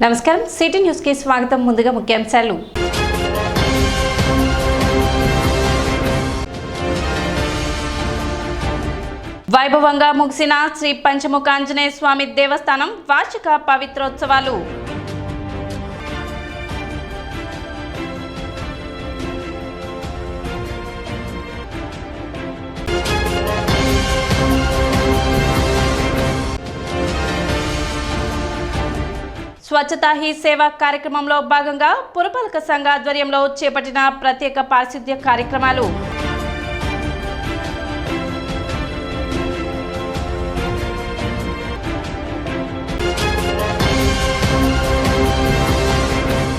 నమస్కారం city news కి స్వాగతం. ముందుగా ముఖ్యాంశాలు. వైభవంగా ముగిసిన శ్రీ పంచముఖ ఆంజనేయ స్వామి దేవస్థానం వార్షిక పవిత్రోత్సవాలు. స్వచ్ఛతా హీ సేవ కార్యక్రమంలో భాగంగా పురపాలక సంఘ ఆధ్వర్యంలో చేపట్టిన ప్రత్యేక పారిశుద్ధ్య కార్యక్రమాలు.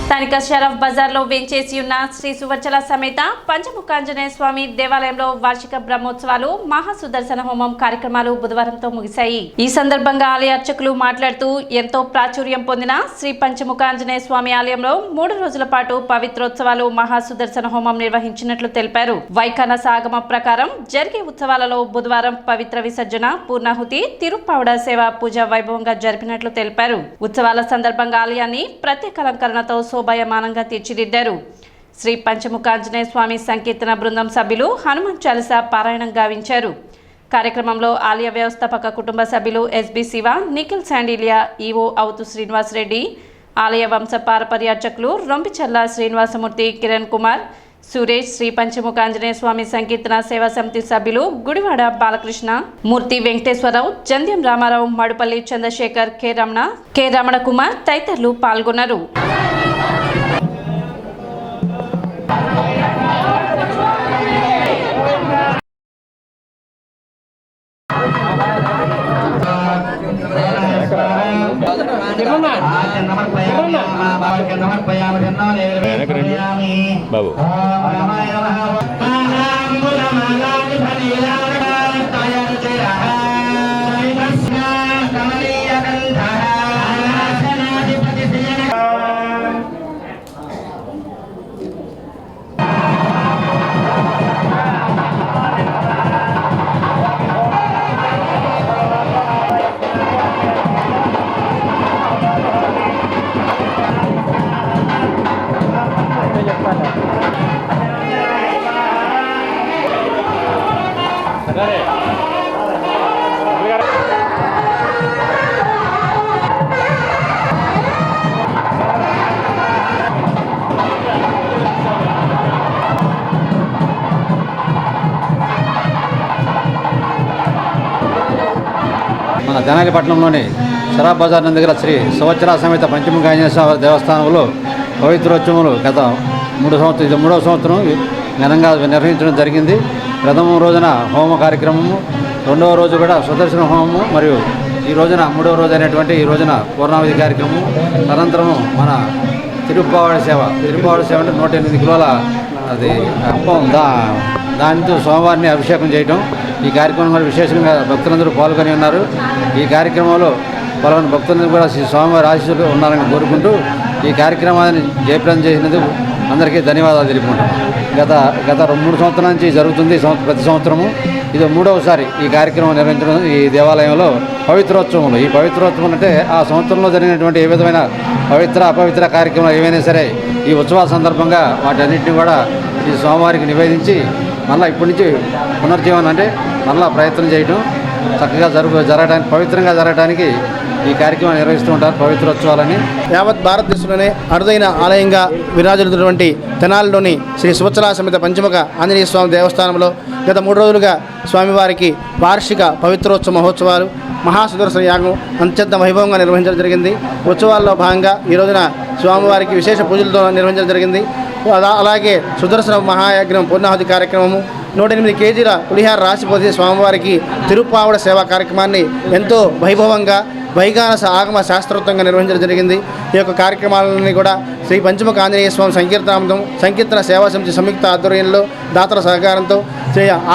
స్థానిక షరఫ్ బజార్లో వేంచేసి ఉన్న శ్రీ సువర్చల సమేత పంచముఖ ఆంజనేయ స్వామి దేవాలయంలో వార్షిక బ్రహ్మోత్సవాలు మహాసుదర్శన హోమం కార్యక్రమాలు బుధవారంతో ముగిశాయి. ఈ సందర్భంగా ఆలయ అర్చకులు మాట్లాడుతూ ఎంతో ప్రాచుర్యం పొందిన శ్రీ పంచముఖ ఆంజనేయ స్వామి ఆలయంలో 3 రోజుల పాటు పవిత్రోత్సవాలు మహాసుదర్శన హోమం నిర్వహించినట్లు తెలిపారు. వైఖానస ఆగమ ప్రకారం జరిగే ఉత్సవాలలో బుధవారం పవిత్ర విసర్జన, పూర్ణాహుతి, తిరుప్పావడ సేవ పూజ వైభవంగా జరిపినట్లు తెలిపారు. ఉత్సవాల సందర్భంగా ఆలయాన్ని ప్రత్యేక అలంకరణతో శోభాయమానంగా తీర్చిదిద్దారు. శ్రీ పంచముఖ ఆంజనేయ స్వామి సంకీర్తన బృందం సభ్యులు హనుమాన్ చాలీస పారాయణం గావించారు. కార్యక్రమంలో ఆలయ వ్యవస్థాపక కుటుంబ సభ్యులు ఎస్బి శివ, నిఖిల్ శాండిలియా, ఈవో అవుతు శ్రీనివాస్ రెడ్డి, ఆలయ వంశ పారపర్యార్చకులు రొంపిచర్ల శ్రీనివాసమూర్తి, కిరణ్ కుమార్, సురేష్, శ్రీ పంచముఖ ఆంజనేయ స్వామి సంకీర్తన సేవా సమితి సభ్యులు గుడివాడ బాలకృష్ణ, మూర్తి వెంకటేశ్వరరావు, జంధ్యం రామారావు, మడుపల్లి చంద్రశేఖర్, కె రమణ కుమార్ తదితరులు పాల్గొన్నారు. బాబు మన తెనాలిపట్నంలోని షరాఫ్ బజార్ దగ్గర శ్రీ సువర్చల సమేత పంచముఖ ఆంజనేయ స్వామి దేవస్థానంలో పవిత్రోత్సవములు గత 3వ సంవత్సరం ఘనంగా నిర్వహించడం జరిగింది. ప్రథమ రోజున హోమ కార్యక్రమము, 2వ రోజు కూడా సుదర్శన హోమము, మరియు ఈ రోజున 3వ రోజు అయినటువంటి ఈ రోజున పూర్ణావధి కార్యక్రమం. అనంతరము మన తిరుప్పావడ సేవ అంటే 108 కిలోల అది అప్పం దానితో స్వామివారిని అభిషేకం చేయడం. ఈ కార్యక్రమంలో విశేషంగా భక్తులందరూ పాల్గొని ఉన్నారు. ఈ కార్యక్రమంలో పాల్గొన్న భక్తులందరూ కూడా స్వామివారి ఆశీస్సులు ఉన్నారని కోరుకుంటూ ఈ కార్యక్రమాన్ని జయప్రదం చేసినందుకు అందరికీ ధన్యవాదాలు తెలుపుకుంటాం. గత 3 సంవత్సరాల నుంచి జరుగుతుంది ప్రతి సంవత్సరము. ఇది 3వసారి ఈ కార్యక్రమం నిర్వహించడం ఈ దేవాలయంలో పవిత్రోత్సవంలో. ఈ పవిత్రోత్సవం అంటే ఆ సంవత్సరంలో జరిగినటువంటి ఏ విధమైన పవిత్ర అపవిత్ర కార్యక్రమాలు ఏవైనా సరే ఈ ఉత్సవాల సందర్భంగా వాటన్నింటినీ కూడా ఈ స్వామివారికి నివేదించి మళ్ళీ ఇప్పటి నుంచి పునర్జీవనం అంటే మళ్ళీ ప్రయత్నం చేయడం చక్కగా జరగడానికి పవిత్రంగా జరగడానికి ఈ కార్యక్రమం నిర్వహిస్తూ ఉంటారు. పవిత్రోత్సవాలని యావత్ భారతదేశంలోనే అరుదైన ఆలయంగా విరాజిల్లుతున్నటువంటి తెనాలిలోని శ్రీ సువర్చల సమేత పంచముఖ ఆంజనేయ స్వామి దేవస్థానంలో గత 3 రోజులుగా స్వామివారికి వార్షిక పవిత్రోత్సవ మహోత్సవాలు మహాసుదర్శన యాగం అత్యంత వైభవంగా నిర్వహించడం జరిగింది. ఉత్సవాల్లో భాగంగా ఈ రోజున స్వామివారికి విశేష పూజలతో నిర్వహించడం జరిగింది. అలాగే సుదర్శన మహాయజ్ఞం పూర్ణాహుతి కార్యక్రమము, 108 కేజీల పులిహార రాసిపోతే స్వామివారికి తిరుప్పావడ సేవా కార్యక్రమాన్ని ఎంతో వైభవంగా వైఖానస ఆగమ శాస్త్రోక్తంగా నిర్వహించడం జరిగింది. ఈ యొక్క కార్యక్రమాలన్నీ కూడా శ్రీ పంచముఖ ఆంజనేయ స్వామి సంకీర్తన సేవా సమితి సంయుక్త ఆధ్వర్యంలో దాతల సహకారంతో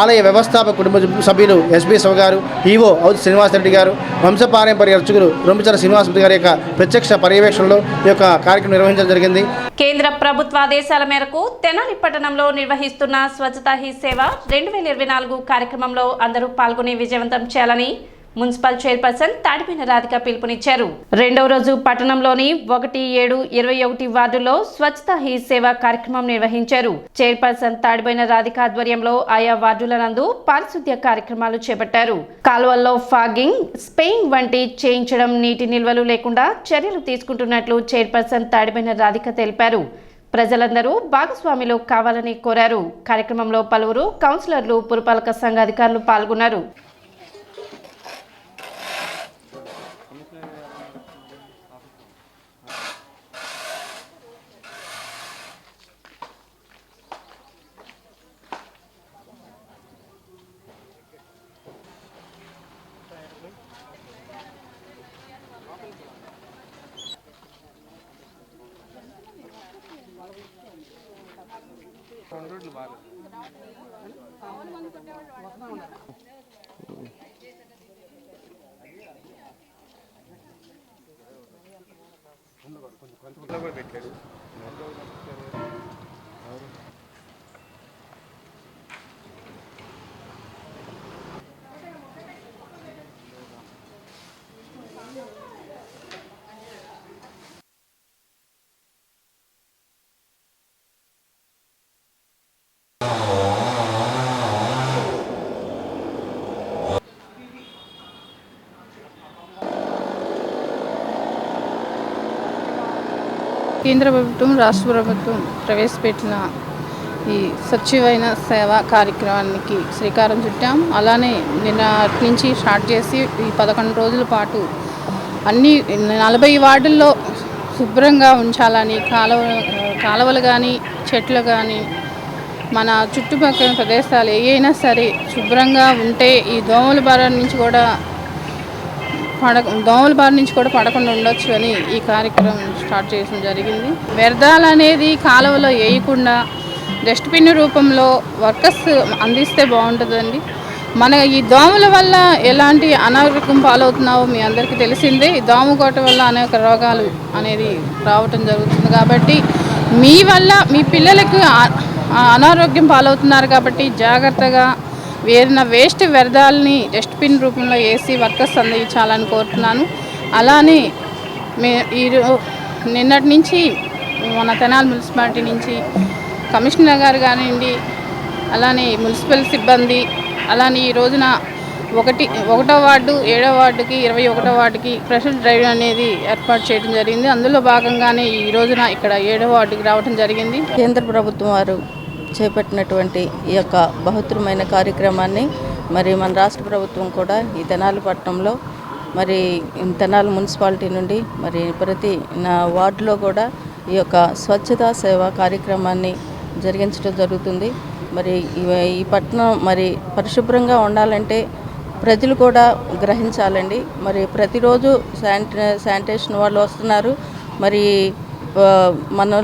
ఆలయ వ్యవస్థాపక కుటుంబ సభ్యులు ఎస్బి శివ గారు, ఈవో అవుతు శ్రీనివాస్ రెడ్డి గారు, వంశపారంపర్య అర్చకులు రొంపిచర్ల శ్రీనివాసమూర్తి గారి యొక్క ప్రత్యక్ష పర్యవేక్షణలో ఈ యొక్క కార్యక్రమం నిర్వహించడం జరిగింది. కేంద్ర ప్రభుత్వ ఆదేశాల మేరకు తెనాలి పట్టణంలో నిర్వహిస్తున్న స్వచ్ఛతా హీ సేవ 2024 కార్యక్రమంలో అందరూ పాల్గొని విజయవంతం చేయాలని మున్సిపల్ చైర్పర్సన్ తాడిపైన రాధిక పిలుపునిచ్చారు. రెండవ రోజు పట్టణంలోని 1-7-21 వార్డులో స్వచ్ఛతా హీ సేవ కార్యక్రమం నిర్వహించారు. చైర్పర్సన్ తాడిపైన రాధిక ఆధ్వర్యంలో ఆయా వార్డుల నందు పారిశుద్ధ్య కార్యక్రమాలు చేపట్టారు. కాలువల్లో ఫాగింగ్, స్పేయింగ్ వంటి చేయించడం, నీటి నిల్వలు లేకుండా చర్యలు తీసుకుంటున్నట్లు చైర్పర్సన్ తాడిపైన రాధిక తెలిపారు. ప్రజలందరూ భాగస్వాములు కావాలని కోరారు. కార్యక్రమంలో పలువురు కౌన్సిలర్లు, పురపాలక సంఘ అధికారులు పాల్గొన్నారు. కేంద్ర ప్రభుత్వం, రాష్ట్ర ప్రభుత్వం ప్రవేశపెట్టిన ఈ స్వచ్ఛమైన సేవా కార్యక్రమానికి శ్రీకారం చుట్టాం. అలానే నిన్న నుంచి స్టార్ట్ చేసి ఈ 11 రోజుల పాటు అన్ని 40 వార్డుల్లో శుభ్రంగా ఉంచాలని, కాలువలు కానీ, చెట్లు కానీ, మన చుట్టుపక్కల ప్రదేశాలు ఏవైనా సరే శుభ్రంగా ఉంటే ఈ దోమల బారి నుంచి కూడా పడకుండా ఉండొచ్చు అని ఈ కార్యక్రమం స్టార్ట్ చేయడం జరిగింది. వ్యర్థాలు అనేది కాలువలో వేయకుండా డస్ట్బిన్ రూపంలో వర్కర్స్ అందిస్తే బాగుంటుందండి. మన ఈ దోమల వల్ల ఎలాంటి అనారోగ్యం పాలవుతున్నావో మీ అందరికీ తెలిసిందే. ఈ దోమకోట వల్ల అనేక రోగాలు అనేది రావటం జరుగుతుంది. కాబట్టి మీ వల్ల మీ పిల్లలకు అనారోగ్యం పాలవుతున్నారు. కాబట్టి జాగ్రత్తగా వేస్ట్ వ్యర్థాలని డస్ట్బిన్ రూపంలో వేసి వర్కర్స్ అందించాలని కోరుతున్నాను. అలానే నిన్నటి నుంచి మన తెనాలి మున్సిపాలిటీ నుంచి కమిషనర్ గారు కానివ్వండి, అలానే మున్సిపల్ సిబ్బంది, అలానే ఈ రోజున 1వ వార్డు, 7వ వార్డుకి, 21వ వార్డుకి స్పెషల్ డ్రైవ్ అనేది ఏర్పాటు చేయడం జరిగింది. అందులో భాగంగానే ఈ రోజున ఇక్కడ 7వ వార్డుకి రావడం జరిగింది. కేంద్ర ప్రభుత్వం వారు చేపట్టినటువంటి ఈ యొక్క బహుత్తరమైన కార్యక్రమాన్ని మరి మన రాష్ట్ర ప్రభుత్వం కూడా ఈ తెనాలి పట్టణంలో మరి తెనాలి మున్సిపాలిటీ నుండి మరి ప్రతి వార్డులో కూడా ఈ యొక్క స్వచ్ఛతా సేవ కార్యక్రమాన్ని జరిగించడం జరుగుతుంది. మరి ఈ పట్టణం మరి పరిశుభ్రంగా ఉండాలంటే ప్రజలు కూడా గ్రహించాలండి. మరి ప్రతిరోజు శానిటేషన్ వాళ్ళు వస్తున్నారు. మరి మనం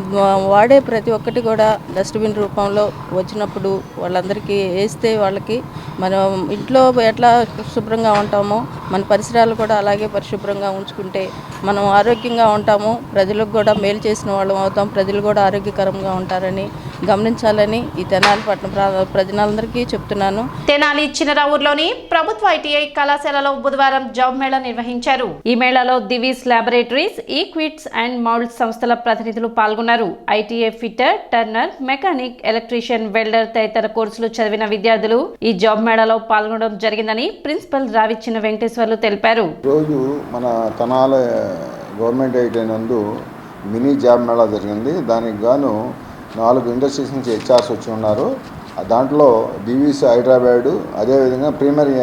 వాడే ప్రతి ఒక్కటి కూడా డస్ట్బిన్ రూపంలో వచ్చినప్పుడు వాళ్ళందరికీ వేస్తే వాళ్ళకి మనం ఇంట్లో ఎట్లా శుభ్రంగా ఉంటామో మన పరిసరాలు కూడా అలాగే పరిశుభ్రంగా ఉంచుకుంటే మనం ఆరోగ్యంగా ఉంటాము. ప్రజలకు కూడా మేలు చేసిన వాళ్ళం అవుతాం. ప్రజలు కూడా ఆరోగ్యకరంగా ఉంటారని గమనించాలని ఈ తెనాలి పట్టణ ప్రజలందరికీ చెప్తున్నాను. తెనాలి చిన్నరావూరులోని ప్రభుత్వ ఐటీఐ కళాశాలలో బుధవారం జాబ్ మేళా నిర్వహించారు. ఈ మేళాలో దివీస్ ల్యాబొరేటరీస్, ఈక్విట్స్ అండ్ మౌల్డ్ సంస్థల ప్రతినిధులు పాల్గొన్నారు. ITI fitter, Turner, mechanic, electrician, welder తదితర కోర్సులు చదివిన విద్యార్థులు ఈ జాబ్ మేళాలో పాల్గొనడం జరిగిందని ప్రిన్సిపల్ రావిచ్చిన వెంకటేశ్వర్లు తెలిపారు. రోజు మన తెనాలి గవర్నమెంట్ ఐటీఐ నందు మినీ జాబ్ మేళా జరిగింది. దానికి గాను 4 ఇండస్ట్రీస్ నుంచి హెచ్ఆర్స్ వచ్చి ఉన్నారు. దాంట్లో డివిసి హైదరాబాదు, అదేవిధంగా ప్రైమరీ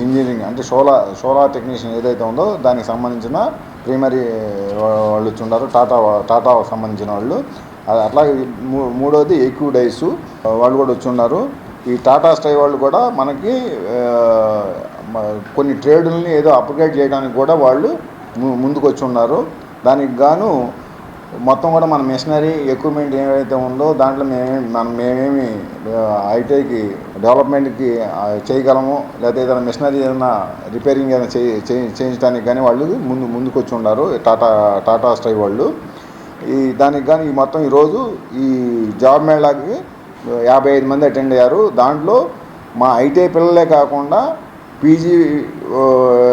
ఇంజనీరింగ్ అంటే సోలార్ టెక్నీషియన్ ఏదైతే ఉందో దానికి సంబంధించిన ప్రైమరీ వాళ్ళు వచ్చి ఉన్నారు. టాటాకు సంబంధించిన వాళ్ళు. అట్లాగే మూడోది ఎక్కువ డైస్ వాళ్ళు కూడా వచ్చి ఉన్నారు. ఈ టాటా స్కై వాళ్ళు కూడా మనకి కొన్ని ట్రేడుల్ని ఏదో అప్గ్రేడ్ చేయడానికి కూడా వాళ్ళు ముందుకు వచ్చి ఉన్నారు. దానికి గాను మొత్తం కూడా మన మిషనరీ ఎక్విప్మెంట్ ఏవైతే ఉందో దాంట్లో మేమేమి ఐటీఐకి డెవలప్మెంట్కి చేయగలము, లేదా ఏదైనా మిషనరీ ఏదైనా రిపేరింగ్ ఏదైనా చేయించడానికి కానీ వాళ్ళు ముందుకు వచ్చి ఉన్నారు టాటా స్కై వాళ్ళు. దానికి కానీ మొత్తం ఈరోజు ఈ జాబ్ మేళాకి 55 మంది అటెండ్ అయ్యారు. దాంట్లో మా ఐటీఐ పిల్లలే కాకుండా పీజీ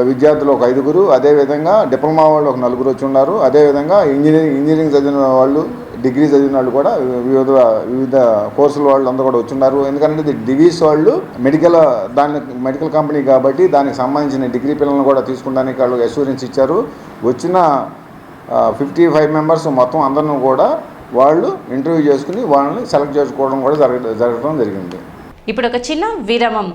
విద్యార్థులు ఒక 5గురు, అదేవిధంగా డిప్లొమా వాళ్ళు ఒక 4 వచ్చి ఉన్నారు. అదేవిధంగా ఇంజనీరింగ్ చదివిన వాళ్ళు, డిగ్రీ చదివిన వాళ్ళు కూడా వివిధ కోర్సుల వాళ్ళు అందరూ కూడా వచ్చున్నారు. ఎందుకంటే ఇది డివీస్ వాళ్ళు మెడికల్ కంపెనీ కాబట్టి దానికి సంబంధించిన డిగ్రీ పిల్లలను కూడా తీసుకుంటానికి వాళ్ళు అష్యూరెన్స్ ఇచ్చారు. వచ్చిన 55 మెంబర్స్ మొత్తం అందరిని కూడా వాళ్ళు ఇంటర్వ్యూ చేసుకుని వాళ్ళని సెలెక్ట్ చేసుకోవడం కూడా జరగడం జరిగింది. ఇప్పుడు ఒక చిన్న విరామం.